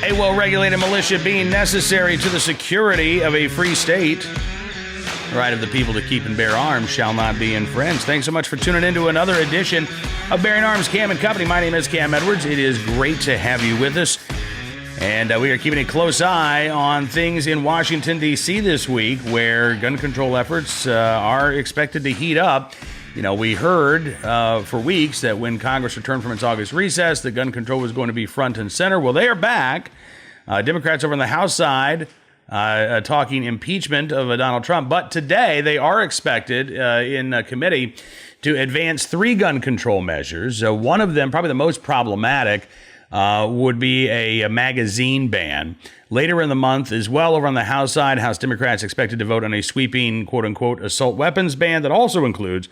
A well-regulated militia being necessary to the security of a free state. The right of the people to keep and bear arms shall not be infringed. Thanks so much for tuning into another edition of Bearing Arms, Cam and Company. My name is Cam Edwards. It is great to have you with us. And we are keeping a close eye on things in Washington, D.C. this week, where gun control efforts are expected to heat up. You know, we heard for weeks that when Congress returned from its August recess, that gun control was going to be front and center. Well, they are back. Democrats over on the House side talking impeachment of Donald Trump. But today they are expected in committee to advance 3 gun control measures. One of them, probably the most problematic, would be a magazine ban. Later in the month as well, over on the House side, House Democrats expected to vote on a sweeping, quote-unquote, assault weapons ban that also includes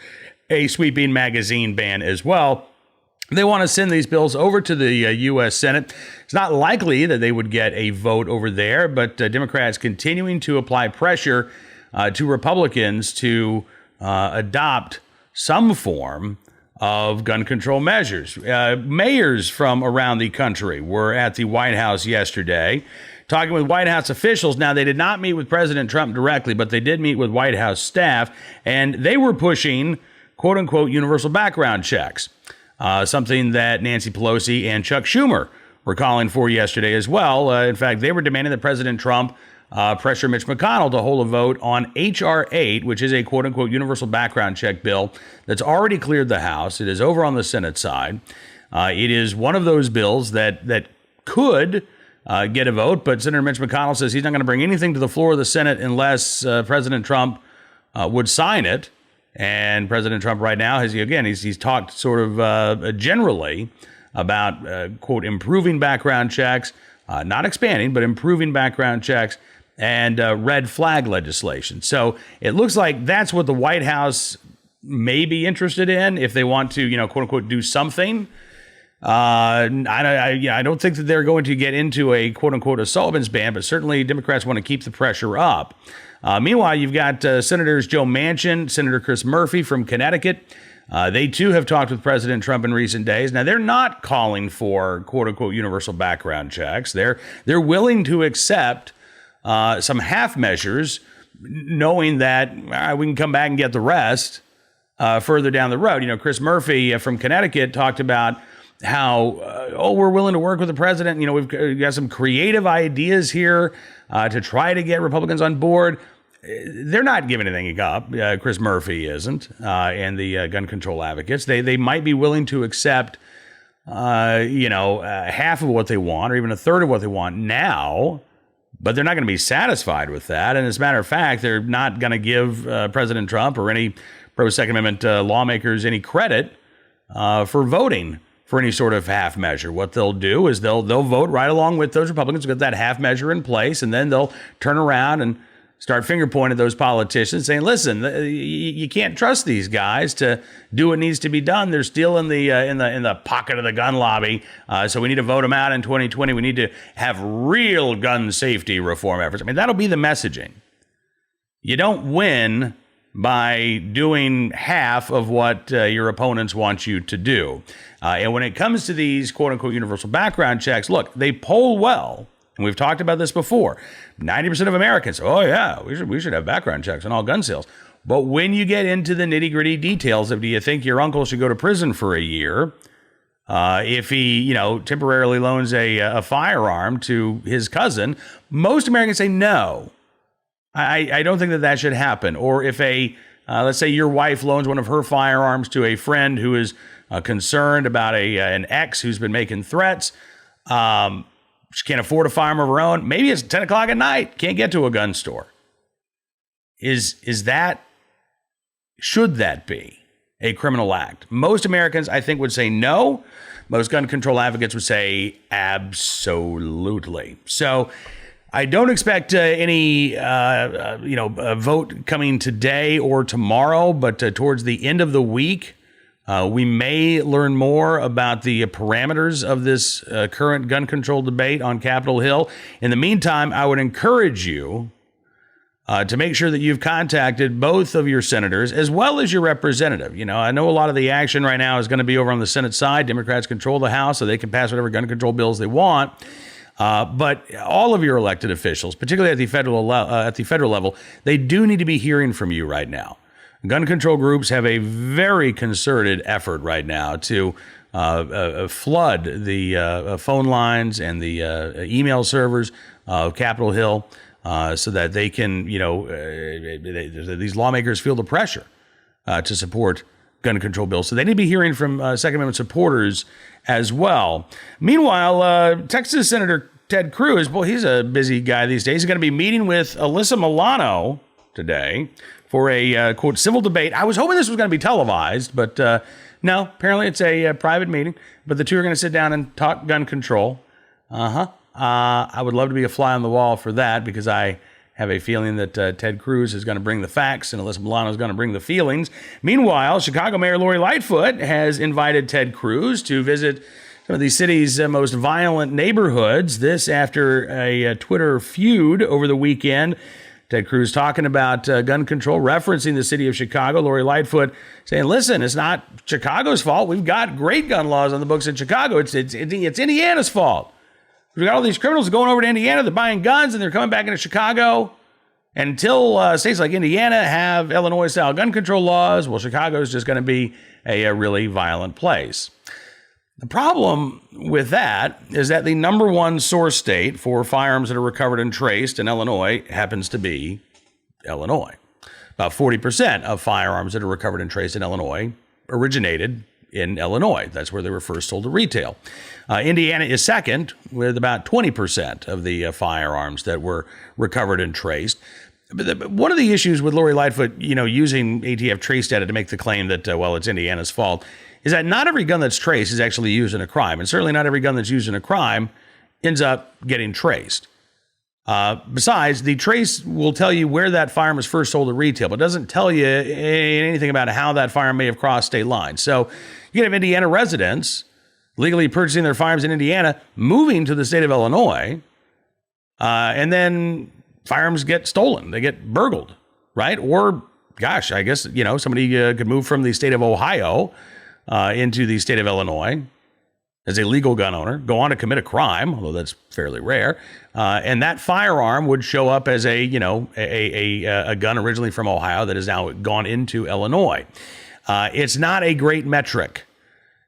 a sweeping magazine ban as well. They want to send these bills over to the U.S. Senate. It's not likely that they would get a vote over there, but Democrats continuing to apply pressure to Republicans to adopt some form of gun control measures. Mayors from around the country were at the White House yesterday talking with White House officials. Now, they did not meet with President Trump directly, but they did meet with White House staff, and they were pushing, quote-unquote, universal background checks, something that Nancy Pelosi and Chuck Schumer were calling for yesterday as well. In fact, they were demanding that President Trump pressure Mitch McConnell to hold a vote on H.R. 8, which is a quote-unquote universal background check bill that's already cleared the House. It is over on the Senate side. It is one of those bills that could get a vote, but Senator Mitch McConnell says he's not going to bring anything to the floor of the Senate unless President Trump would sign it. And President Trump right now he's talked sort of generally about, quote, improving background checks, not expanding, but improving background checks and red flag legislation. So it looks like that's what the White House may be interested in if they want to, quote unquote, do something. I don't think that they're going to get into a quote unquote assault weapons ban, but certainly Democrats want to keep the pressure up. Meanwhile, you've got Senators Joe Manchin, Senator Chris Murphy from Connecticut. They too have talked with President Trump in recent days. Now, they're not calling for quote unquote universal background checks. They're willing to accept some half measures, knowing that we can come back and get the rest further down the road. Chris Murphy from Connecticut talked about how, we're willing to work with the president. We've got some creative ideas here to try to get Republicans on board. They're not giving anything up. Chris Murphy isn't, and the gun control advocates. They might be willing to accept, half of what they want or even a third of what they want now, but they're not going to be satisfied with that. And as a matter of fact, they're not going to give President Trump or any pro-Second Amendment lawmakers any credit for voting for any sort of half measure. What they'll do is they'll vote right along with those Republicans to get that half measure in place, and then they'll turn around and start finger pointing at those politicians, saying, "Listen, you can't trust these guys to do what needs to be done. They're still in the pocket of the gun lobby. So we need to vote them out in 2020. We need to have real gun safety reform efforts." I mean, that'll be the messaging. You don't win by doing half of what your opponents want you to do. And when it comes to these quote-unquote universal background checks, look, they poll well. And we've talked about this before. 90% of Americans, we should have background checks on all gun sales. But when you get into the nitty-gritty details of, do you think your uncle should go to prison for a year if he, temporarily loans a firearm to his cousin? Most Americans say no. I don't think that should happen. Or if let's say your wife loans one of her firearms to a friend who is concerned about an ex who's been making threats. She can't afford a firearm of her own. Maybe it's 10 o'clock at night. Can't get to a gun store. Should that be a criminal act? Most Americans, I think, would say no. Most gun control advocates would say absolutely. So I don't expect any vote coming today or tomorrow, but towards the end of the week, we may learn more about the parameters of this current gun control debate on Capitol Hill. In the meantime, I would encourage you to make sure that you've contacted both of your senators as well as your representative. I know a lot of the action right now is going to be over on the Senate side. Democrats control the House, so they can pass whatever gun control bills they want. But all of your elected officials, particularly at the federal level, they do need to be hearing from you right now. Gun control groups have a very concerted effort right now to flood the phone lines and the email servers of Capitol Hill so that they can, these lawmakers feel the pressure to support gun control bills. So they need to be hearing from Second Amendment supporters as well. Meanwhile, Texas Senator Ted Cruz, boy, he's a busy guy these days. He's going to be meeting with Alyssa Milano today for a, quote, civil debate. I was hoping this was going to be televised, but no, apparently it's a private meeting. But the two are going to sit down and talk gun control. I would love to be a fly on the wall for that because I have a feeling that Ted Cruz is going to bring the facts and Alyssa Milano is going to bring the feelings. Meanwhile, Chicago Mayor Lori Lightfoot has invited Ted Cruz to visit some of the city's most violent neighborhoods. This after a Twitter feud over the weekend. Ted Cruz talking about gun control, referencing the city of Chicago. Lori Lightfoot saying, listen, it's not Chicago's fault. We've got great gun laws on the books in Chicago. It's Indiana's fault. We've got all these criminals going over to Indiana. They're buying guns, and they're coming back into Chicago. And until states like Indiana have Illinois-style gun control laws, well, Chicago is just going to be a really violent place. The problem with that is that the number one source state for firearms that are recovered and traced in Illinois happens to be Illinois. About 40% of firearms that are recovered and traced in Illinois originated in Illinois. That's where they were first sold to retail. Indiana is second with about 20% of the firearms that were recovered and traced. But one of the issues with Lori Lightfoot, using ATF trace data to make the claim that, it's Indiana's fault, is that not every gun that's traced is actually used in a crime. And certainly not every gun that's used in a crime ends up getting traced. Besides, the trace will tell you where that firearm was first sold at retail, but it doesn't tell you anything about how that firearm may have crossed state lines. So you can have Indiana residents legally purchasing their firearms in Indiana, moving to the state of Illinois, and then firearms get stolen. They get burgled, right? Or, gosh, I guess, somebody could move from the state of Ohio into the state of Illinois as a legal gun owner, go on to commit a crime, although that's fairly rare, and that firearm would show up as a gun originally from Ohio that has now gone into Illinois. It's not a great metric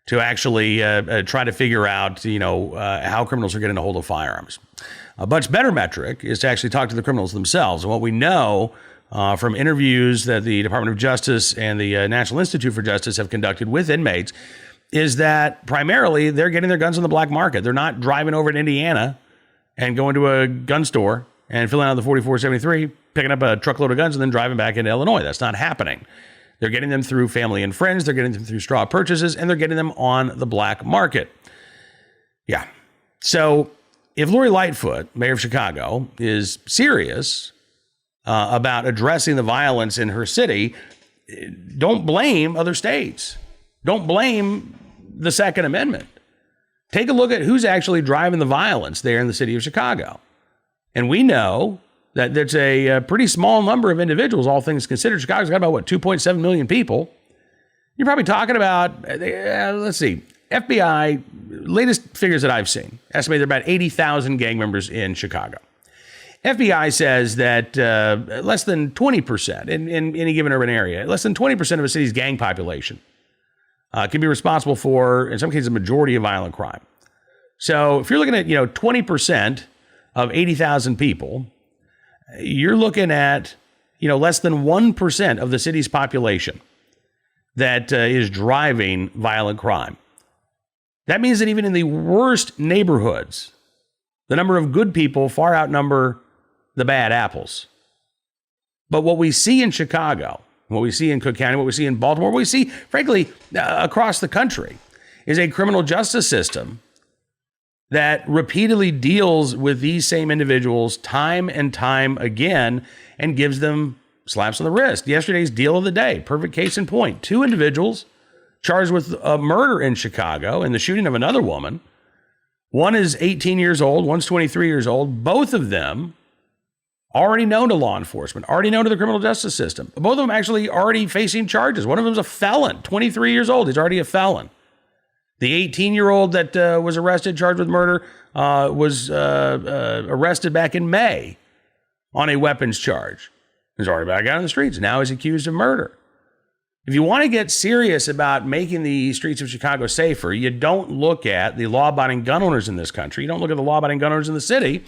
to actually try to figure out, how criminals are getting a hold of firearms. A much better metric is to actually talk to the criminals themselves. And what we know from interviews that the Department of Justice and the National Institute for Justice have conducted with inmates is that primarily they're getting their guns on the black market. They're not driving over to Indiana and going to a gun store and filling out the 4473, picking up a truckload of guns and then driving back into Illinois. That's not happening. They're getting them through family and friends. They're getting them through straw purchases, and they're getting them on the black market. Yeah. So if Lori Lightfoot, mayor of Chicago, is serious about addressing the violence in her city, don't blame other states. Don't blame the Second Amendment. Take a look at who's actually driving the violence there in the city of Chicago. And we know that there's a pretty small number of individuals, all things considered. Chicago's got about, 2.7 million people. You're probably talking about, let's see, FBI, latest figures that I've seen, estimate there are about 80,000 gang members in Chicago. FBI says that less than 20% in any given urban area, less than 20% of a city's gang population can be responsible for, in some cases, a majority of violent crime. So if you're looking at, 20% of 80,000 people, you're looking at, less than 1% of the city's population that is driving violent crime. That means that even in the worst neighborhoods, the number of good people far outnumber the bad apples. But what we see in Chicago, what we see in Cook County, what we see in Baltimore, what we see, frankly, across the country, is a criminal justice system that repeatedly deals with these same individuals time and time again and gives them slaps on the wrist. Yesterday's deal of the day, perfect case in point. 2 individuals charged with a murder in Chicago and the shooting of another woman. One is 18 years old, one's 23 years old. Both of them already known to law enforcement, already known to the criminal justice system. Both of them actually already facing charges. One of them's a felon, 23 years old. He's already a felon. The 18-year-old that was arrested, charged with murder, was arrested back in May on a weapons charge. He's already back out on the streets. Now he's accused of murder. If you want to get serious about making the streets of Chicago safer, you don't look at the law-abiding gun owners in this country. You don't look at the law-abiding gun owners in the city.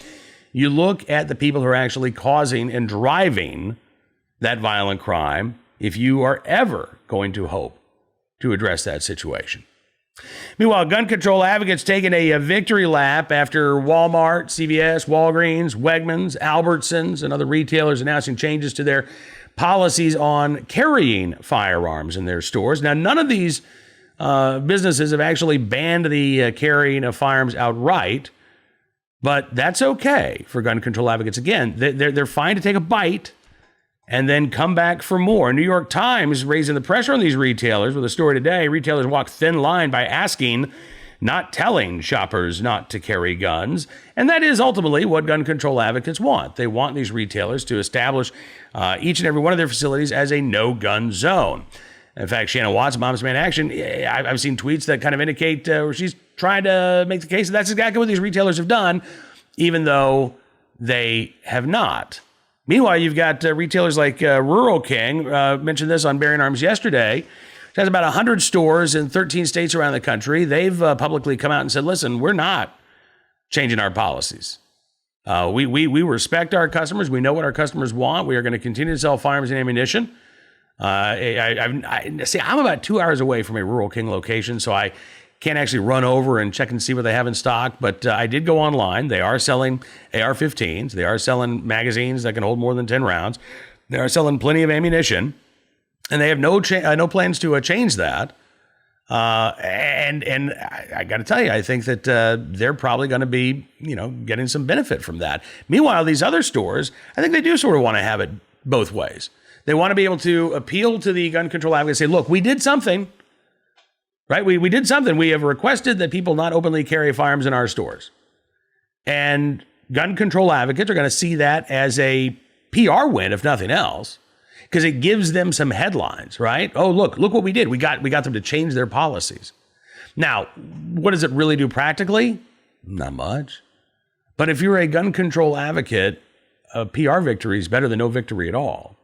You look at the people who are actually causing and driving that violent crime if you are ever going to hope to address that situation. Meanwhile, gun control advocates taking a victory lap after Walmart, CVS, Walgreens, Wegmans, Albertsons, and other retailers announcing changes to their policies on carrying firearms in their stores. Now, none of these businesses have actually banned the carrying of firearms outright, but that's okay for gun control advocates. Again, they're fine to take a bite and then come back for more. New York Times raising the pressure on these retailers with a story today. Retailers walk thin line by asking, not telling shoppers not to carry guns. And that is ultimately what gun control advocates want. They want these retailers to establish each and every one of their facilities as a no-gun zone. In fact, Shannon Watts, Moms Man Action, I've seen tweets that kind of indicate where she's trying to make the case that that's exactly what these retailers have done, even though they have not. Meanwhile, you've got retailers like Rural King, mentioned this on Bearing Arms yesterday. It has about 100 stores in 13 states around the country. They've publicly come out and said, listen, we're not changing our policies. We respect our customers. We know what our customers want. We are going to continue to sell firearms and ammunition. I'm about 2 hours away from a Rural King location, so I can't actually run over and check and see what they have in stock, but I did go online. They are selling AR-15s. They are selling magazines that can hold more than 10 rounds. They are selling plenty of ammunition, and they have no plans to change that. And I got to tell you, I think that they're probably going to be, getting some benefit from that. Meanwhile, these other stores, I think they do sort of want to have it both ways. They want to be able to appeal to the gun control advocates and say, look, we did something. Right? We did something. We have requested that people not openly carry firearms in our stores. And gun control advocates are going to see that as a PR win, if nothing else, because it gives them some headlines, right? Oh, look what we did. We got them to change their policies. Now, what does it really do practically? Not much. But if you're a gun control advocate, a PR victory is better than no victory at all.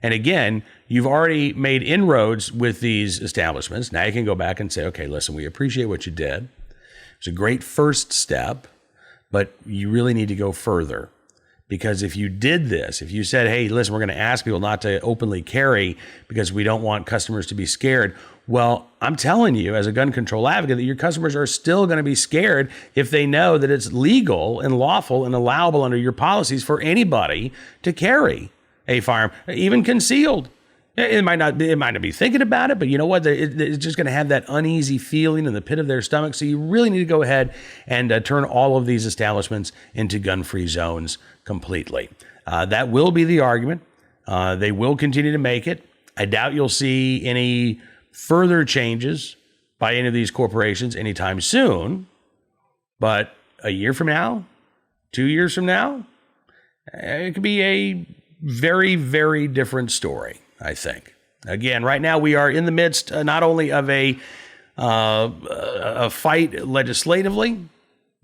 And again, you've already made inroads with these establishments. Now you can go back and say, okay, listen, we appreciate what you did. It's a great first step, but you really need to go further. Because if you did this, if you said, hey, listen, we're going to ask people not to openly carry because we don't want customers to be scared. Well, I'm telling you as a gun control advocate that your customers are still going to be scared if they know that it's legal and lawful and allowable under your policies for anybody to carry a firearm, even concealed. It might not be thinking about it, but you know what? It's just going to have that uneasy feeling in the pit of their stomach. So you really need to go ahead and turn all of these establishments into gun-free zones completely. That will be the argument. They will continue to make it. I doubt you'll see any further changes by any of these corporations anytime soon. But a year from now, 2 years from now, it could be a very, very different story, I think. Again, right now we are in the midst not only of a fight legislatively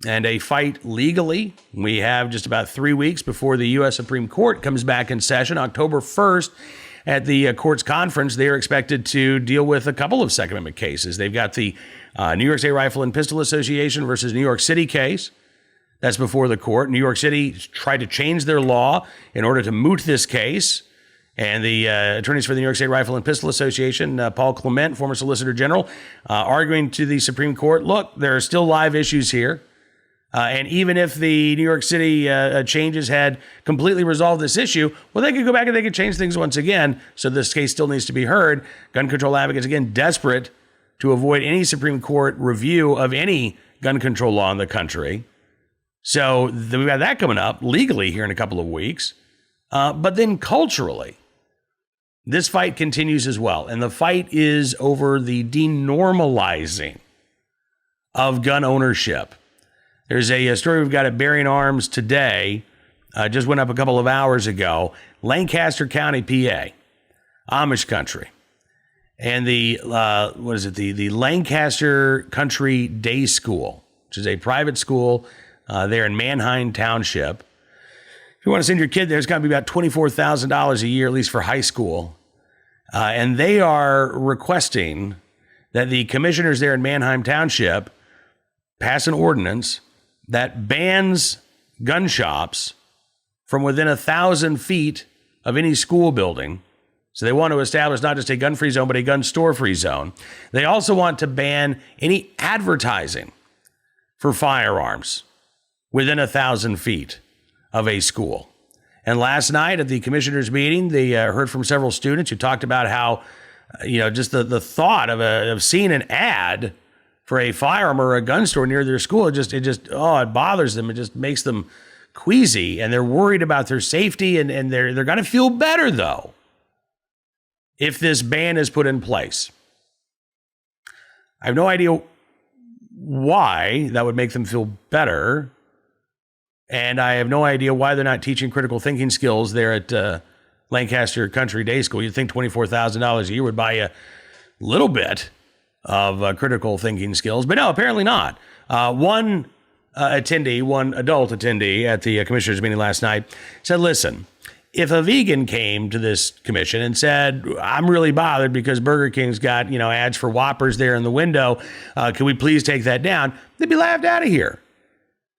and a fight legally. We have just about 3 weeks before the U.S. Supreme Court comes back in session. October 1st at the court's conference, they are expected to deal with a couple of Second Amendment cases. They've got the New York State Rifle and Pistol Association versus New York City case. That's before the court. New York City tried to change their law in order to moot this case. And the attorneys for the New York State Rifle and Pistol Association, Paul Clement, former Solicitor General, arguing to the Supreme Court, look, there are still live issues here. And even if the New York City changes had completely resolved this issue, well, they could go back and they could change things once again. So this case still needs to be heard. Gun control advocates, again, desperate to avoid any Supreme Court review of any gun control law in the country. So we've got that coming up legally here in a couple of weeks. But then culturally, this fight continues as well. And the fight is over the denormalizing of gun ownership. There's a story we've got at Bearing Arms today, just went up a couple of hours ago, Lancaster County, PA, Amish country. And the the Lancaster Country Day School, which is a private school there in Manheim Township. If you want to send your kid there, it's got to be about $24,000 a year, at least for high school. And they are requesting that the commissioners there in Manheim Township pass an ordinance that bans gun shops from within 1,000 feet of any school building. So they want to establish not just a gun-free zone, but a gun store-free zone. They also want to ban any advertising for firearms within 1,000 feet of a school. And last night at the commissioners' meeting, they heard from several students who talked about how, just the thought of seeing an ad for a firearm or a gun store near their school, it bothers them. It just makes them queasy, and they're worried about their safety, and they're going to feel better, though, if this ban is put in place. I have no idea why that would make them feel better, and I have no idea why they're not teaching critical thinking skills there at Lancaster Country Day School. You'd think $24,000 a year would buy you a little bit of critical thinking skills, but no, apparently not. One adult attendee at the commissioners meeting last night said, listen, if a vegan came to this commission and said, I'm really bothered because Burger King's got, ads for Whoppers there in the window, can we please take that down? They'd be laughed out of here.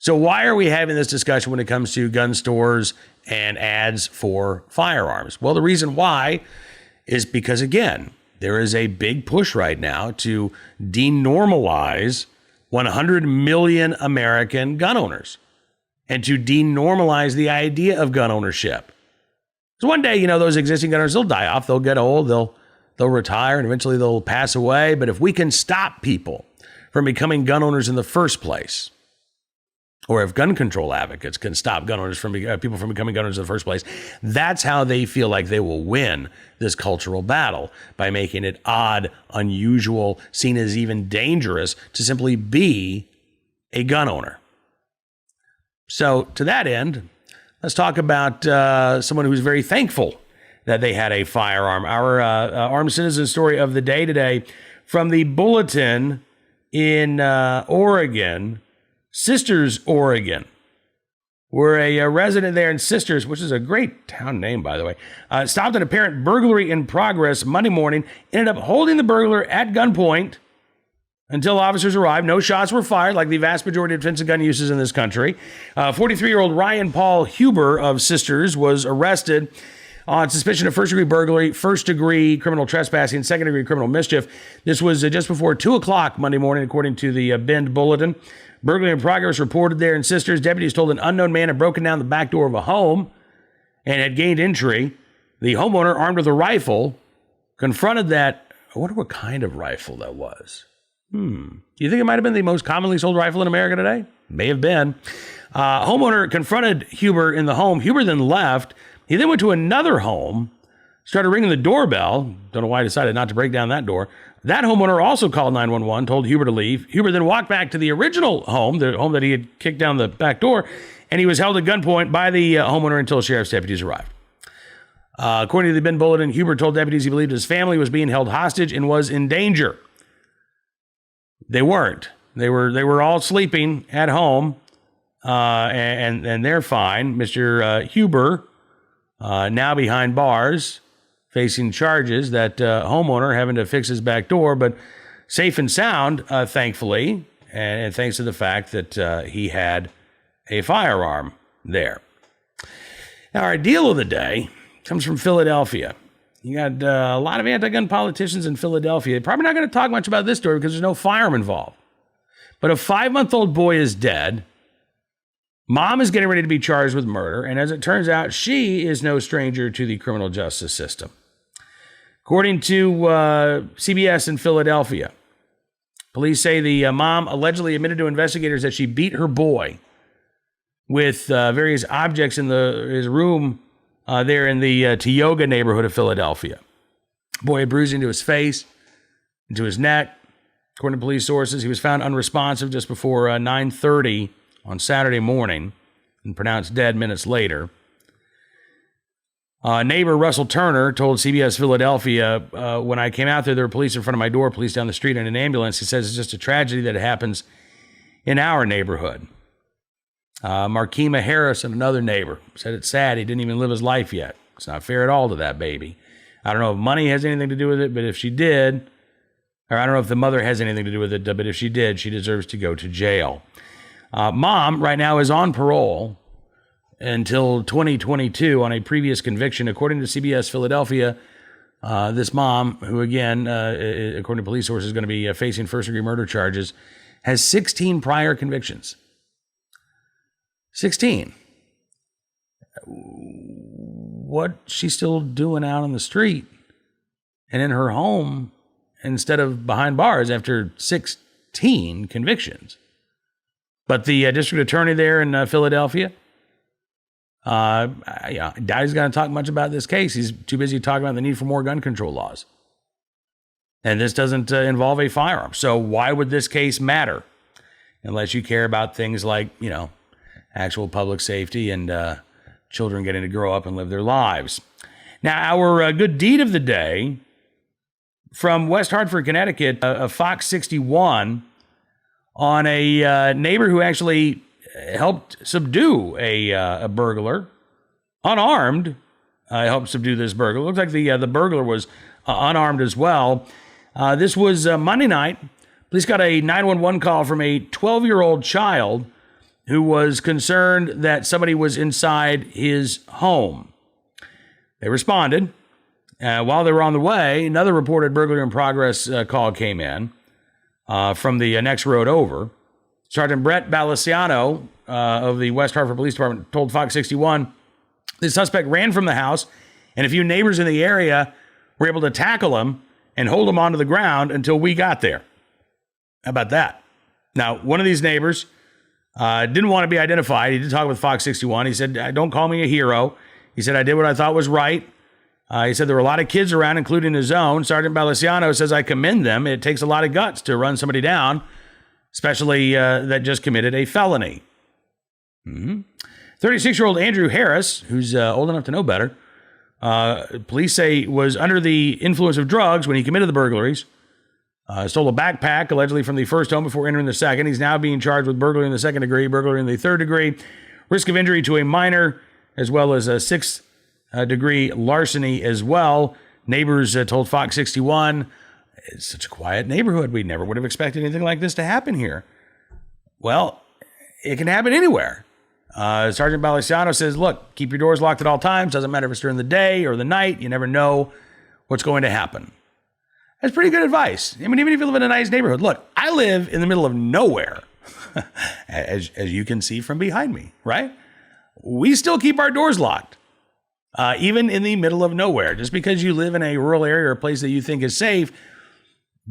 So why are we having this discussion when it comes to gun stores and ads for firearms? Well, the reason why is because, again, there is a big push right now to denormalize 100 million American gun owners and to denormalize the idea of gun ownership. So one day, those existing gun owners, they'll die off, they'll get old, they'll retire, and eventually they'll pass away. But if we can stop people from becoming gun owners in the first place, or if gun control advocates can stop gun owners from people from becoming gun owners in the first place, that's how they feel like they will win this cultural battle, by making it odd, unusual, seen as even dangerous to simply be a gun owner. So to that end, let's talk about someone who's very thankful that they had a firearm. Our armed citizen story of the day today from the Bulletin in Oregon, Sisters, Oregon, where a resident there in Sisters, which is a great town name, by the way, stopped an apparent burglary in progress Monday morning, ended up holding the burglar at gunpoint until officers arrived. No shots were fired, like the vast majority of defensive gun uses in this country. 43-year-old Ryan Paul Huber of Sisters was arrested on suspicion of first-degree burglary, first-degree criminal trespassing, second-degree criminal mischief. This was just before 2 o'clock Monday morning, according to the Bend Bulletin. Burglary in progress reported there in Sisters. Deputies told an unknown man had broken down the back door of a home and had gained entry. The homeowner, armed with a rifle, confronted that. I wonder what kind of rifle that was. Do you think it might have been the most commonly sold rifle in America today? May have been. Homeowner confronted Huber in the home. Huber then left. He then went to another home, started ringing the doorbell. Don't know why he decided not to break down that door. That homeowner also called 911, told Huber to leave. Huber then walked back to the original home, the home that he had kicked down the back door, and he was held at gunpoint by the homeowner until sheriff's deputies arrived. According to the Bend Bulletin, Huber told deputies he believed his family was being held hostage and was in danger. They weren't. They were all sleeping at home, and they're fine. Mr. Huber, now behind bars, facing charges, that homeowner having to fix his back door, but safe and sound, thankfully, and thanks to the fact that he had a firearm there. Now, our deal of the day comes from Philadelphia. You got a lot of anti-gun politicians in Philadelphia. They're probably not going to talk much about this story because there's no firearm involved. But a 5-month-old boy is dead. Mom is getting ready to be charged with murder, and as it turns out, she is no stranger to the criminal justice system. According to CBS in Philadelphia, police say the mom allegedly admitted to investigators that she beat her boy with various objects in his room there in the Tioga neighborhood of Philadelphia. The boy had bruising to his face, into his neck. According to police sources, he was found unresponsive just before 9:30 on Saturday morning and pronounced dead minutes later. Neighbor Russell Turner told CBS Philadelphia, when I came out there were police in front of my door, police down the street, and an ambulance. He says it's just a tragedy that happens in our neighborhood. Markema Harrison, another neighbor, said it's sad he didn't even live his life yet. It's not fair at all to that baby. I don't know if money has anything to do with it, but if she did, or I don't know if the mother has anything to do with it, but if she did, she deserves to go to jail. Mom right now is on parole until 2022 on a previous conviction. According to CBS Philadelphia, this mom, who again, according to police sources, is going to be facing first-degree murder charges, has 16 prior convictions. 16. What's she still doing out on the street and in her home instead of behind bars after 16 convictions? But the district attorney there in Philadelphia, I doubt he's going to talk much about this case. He's too busy talking about the need for more gun control laws. And this doesn't involve a firearm. So why would this case matter? Unless you care about things like, actual public safety and children getting to grow up and live their lives. Now, our good deed of the day from West Hartford, Connecticut, Fox 61, on a neighbor who actually helped subdue a burglar, unarmed. Helped subdue this burglar. Looks like the burglar was unarmed as well. This was Monday night. Police got a 911 call from a 12-year-old child who was concerned that somebody was inside his home. They responded. While they were on the way, another reported burglary in progress call came in from the next road over. Sergeant Brett Balaciano of the West Hartford Police Department told Fox 61 the suspect ran from the house, and a few neighbors in the area were able to tackle him and hold him onto the ground until we got there. How about that? Now, one of these neighbors didn't want to be identified. He did talk with Fox 61. He said, "Don't call me a hero." He said, "I did what I thought was right." He said there were a lot of kids around, including his own. Sergeant Balaciano says, "I commend them. It takes a lot of guts to run somebody down, especially that just committed a felony." 36-year-old Andrew Harris, who's old enough to know better, police say was under the influence of drugs when he committed the burglaries. Stole a backpack, allegedly from the first home before entering the second. He's now being charged with burglary in the second degree, burglary in the third degree, risk of injury to a minor, as well as a sixth degree larceny as well. Neighbors told Fox 61, "It's such a quiet neighborhood. We never would have expected anything like this to happen here." Well, it can happen anywhere. Sergeant Balaciano says, "Look, keep your doors locked at all times. Doesn't matter if it's during the day or the night. You never know what's going to happen." That's pretty good advice. I mean, even if you live in a nice neighborhood. Look, I live in the middle of nowhere, as you can see from behind me, right? We still keep our doors locked, even in the middle of nowhere. Just because you live in a rural area or a place that you think is safe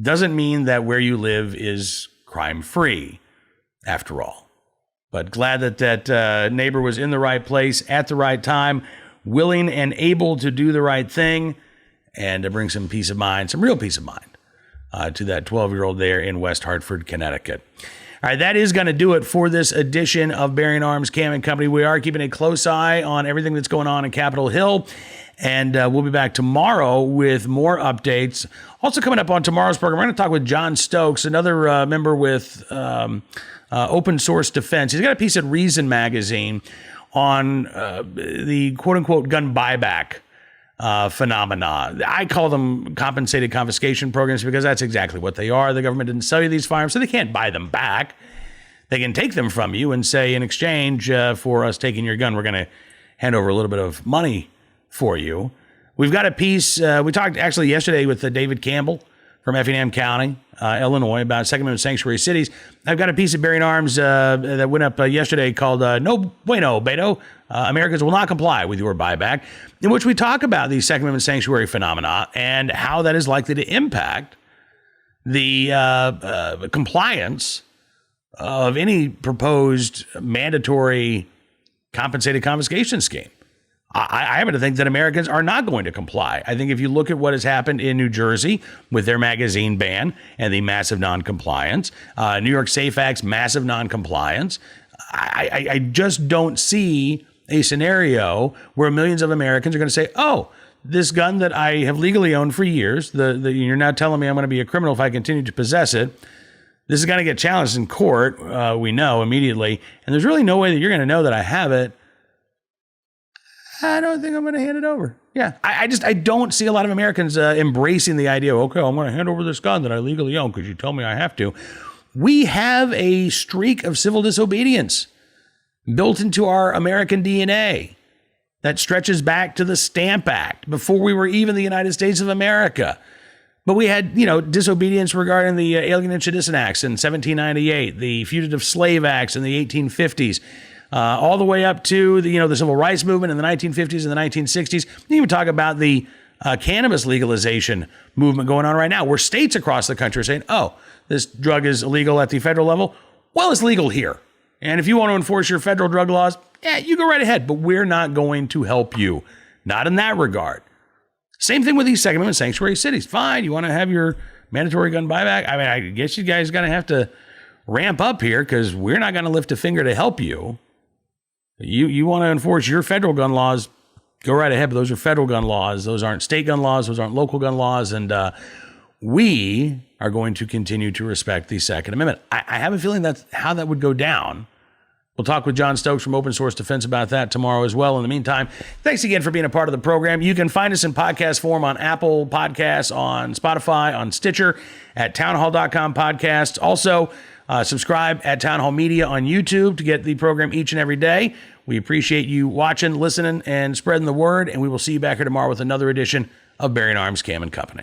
doesn't mean that where you live is crime-free, after all. But glad that that neighbor was in the right place at the right time, willing and able to do the right thing, and to bring some peace of mind, some real peace of mind, to that 12-year-old there in West Hartford, Connecticut. All right, that is going to do it for this edition of Bearing Arms Cam and Company. We are keeping a close eye on everything that's going on in Capitol Hill, and we'll be back tomorrow with more updates. Also coming up on tomorrow's program, we're going to talk with John Stokes, another member with Open Source Defense. He's got a piece at Reason Magazine on the quote-unquote gun buyback phenomena. I call them compensated confiscation programs because that's exactly what they are. The government didn't sell you these firearms, so they can't buy them back. They can take them from you and say, in exchange for us taking your gun, we're going to hand over a little bit of money for you. We've got a piece, we talked actually yesterday with David Campbell from Effingham County, Illinois, about Second Amendment sanctuary cities. I've got a piece of Bearing Arms that went up yesterday called No Bueno, Beto. Americans will not comply with your buyback, in which we talk about the Second Amendment sanctuary phenomena and how that is likely to impact the compliance of any proposed mandatory compensated confiscation scheme. I happen to think that Americans are not going to comply. I think if you look at what has happened in New Jersey with their magazine ban and the massive noncompliance, New York Safe Act's massive noncompliance, I just don't see a scenario where millions of Americans are going to say, oh, this gun that I have legally owned for years, you're now telling me I'm going to be a criminal if I continue to possess it. This is going to get challenged in court, we know immediately, and there's really no way that you're going to know that I have it. I don't think I'm going to hand it over. Yeah, I don't see a lot of Americans embracing the idea of, okay, I'm going to hand over this gun that I legally own because you told me I have to. We have a streak of civil disobedience built into our American DNA that stretches back to the Stamp Act before we were even the United States of America. But we had, disobedience regarding the Alien and Sedition Acts in 1798, the Fugitive Slave Acts in the 1850s, all the way up to the Civil Rights Movement in the 1950s and the 1960s. You even talk about the cannabis legalization movement going on right now, where states across the country are saying, oh, this drug is illegal at the federal level. Well, it's legal here. And if you want to enforce your federal drug laws, yeah, you go right ahead, but we're not going to help you. Not in that regard. Same thing with these Second Amendment sanctuary cities. Fine, you want to have your mandatory gun buyback? I mean, I guess you guys got to have to ramp up here because we're not going to lift a finger to help you. You want to enforce your federal gun laws, go right ahead, but those are federal gun laws. Those aren't state gun laws. Those aren't local gun laws. And we are going to continue to respect the Second Amendment. I have a feeling that's how that would go down. We'll talk with John Stokes from Open Source Defense about that tomorrow as well. In the meantime, thanks again for being a part of the program. You can find us in podcast form on Apple Podcasts, on Spotify, on Stitcher, at townhall.com podcasts. Also, subscribe at Town Hall Media on YouTube to get the program each and every day. We appreciate you watching, listening, and spreading the word, and we will see you back here tomorrow with another edition of Bearing Arms Cam & Company.